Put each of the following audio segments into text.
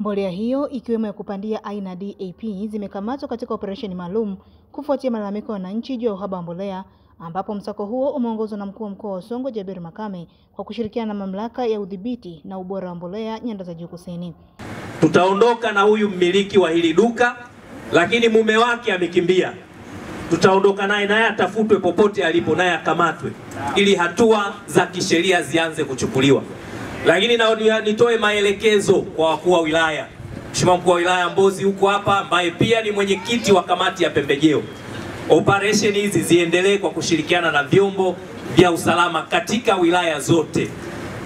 Mbolea hiyo ikiwemo ya kupandia aina DAP zimekamatwa katika operesheni maalum kufuatia malalamiko ya wananchi juu ya uhaba wa mbolea, ambapo msako huo umeongozwa na mkuu wa mkoa wa Songwe Jabir Makame kwa kushirikiana na mamlaka ya udhibiti na ubora wa mbolea Nyanda za Juu Kusini. Tutaondoka na huyu mmiliki wa hili duka, lakini mume wake amekimbia. Tutaondoka naye atafutwe popote alipo, naye akamatwe ili hatua za kisheria zianze kuchukuliwa. Lakini na nitoe maelekezo kwa wakuu wa wilaya. Mheshimiwa mkuu wa wilaya Mbozi huko hapa, ambaye pia ni mwenyekiti wa kamati ya pembejeo. Operation hizi ziendelee kwa kushirikiana na vyombo vya usalama katika wilaya zote.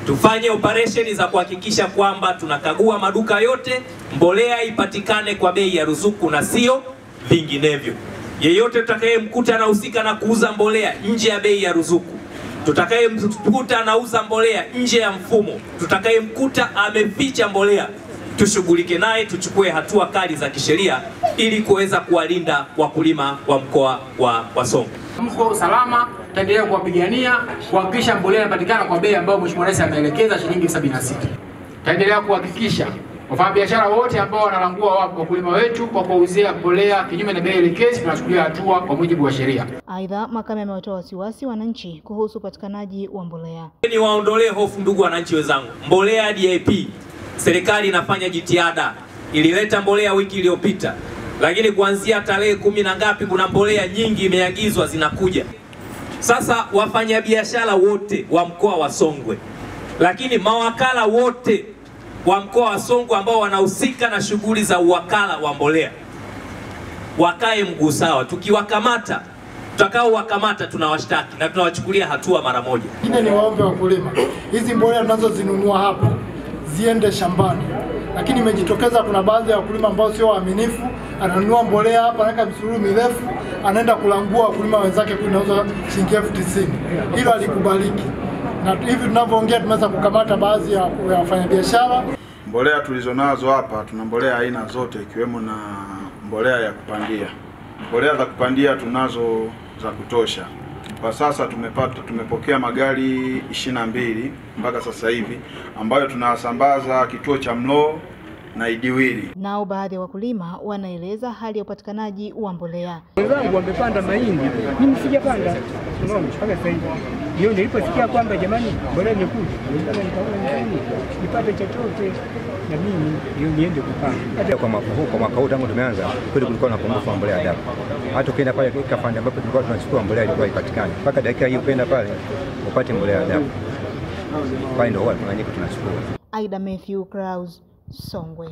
Tufanye operation za kuhakikisha kwamba tunakagua maduka yote, mbolea ipatikane kwa bei ya ruzuku na sio vinginevyo. Yeyote tutakayemkuta anahusika na kuuza mbolea nje ya bei ya ruzuku, tutakayemkuta anauza mbolea nje ya mfumo, tutakayemkuta ameficha mbolea, tushughulike naye, tuchukue hatua kali za kisheria ili kuweza kuwalinda wakulima wa mkoa wa Songwe. Mkoa usalama tutaendelea kuwapigania kuhakikisha mbolea inapatikana kwa bei ambayo Mheshimiwa Rais ameelekeza shilingi 76. Tutaendelea kuhakikisha wafanyabiashara wote ambao wanalangua wakulima wetu kwa kuuzia mbolea kinyume na bei elekezi tunachukulia hatua kwa mujibu wa sheria. Aidha, Makame amewatoa wasiwasi wananchi kuhusu upatikanaji wa mbolea. Ni waondolee hofu ndugu wananchi wenzangu. Mbolea ya DAP serikali inafanya jitihada. Ilileta mbolea wiki iliyopita, lakini kuanzia tarehe 10 na ngapi kuna mbolea nyingi imeagizwa zinakuja. Sasa wafanyabiashara wote wa mkoa wa Songwe, lakini mawakala wote wa mkoa wa Songwe ambao wanahusika na shughuli za uwakala wa mbolea wakae mguu sawa. Tukiwakamata, tutakaowakamata tunawashtaki na tunawachukulia hatua mara moja. Ni waombe wakulima, hizi mbolea tunazozinunua hapa ziende shambani. Lakini imejitokeza kuna baadhi ya wakulima ambao sio waaminifu, ananunua mbolea hapa, anaweka misururu mirefu, anaenda kulangua wakulima wenzake kuinauza shilingi 90,000. Hilo halikubaliki. Na hivi tunavyoongea tumeweza kukamata baadhi ya wafanyabiashara. Mbolea tulizonazo hapa, tuna mbolea aina zote ikiwemo na mbolea ya kupandia. Mbolea za kupandia tunazo za kutosha. Kwa sasa tumepokea magari 22 mpaka sasa hivi ambayo tunasambaza kituo cha Mloo na Idiwili. Nao baadhi ya wakulima wanaeleza hali ya upatikanaji wa mbolea. Wenzangu wamepanda mahindi, mimi sijapanda. Unaona mpaka sasa hivi. Hiyo niliposikia kwamba jamani mbolea imekuja, nipate chochote na mimi hiyo niende kupanda. Kwa mwaka huu tangu tumeanza kweli kulikuwa na upungufu wa mbolea dapu. Hata ukienda pale kafanda ambapo tulikuwa tunachukua mbolea ilikuwa ipatikane. Mpaka dakika hii ukienda pale upate mbolea dapu. Pale ndio watu tunachukua. Aida Matthew Kraus, Songwe.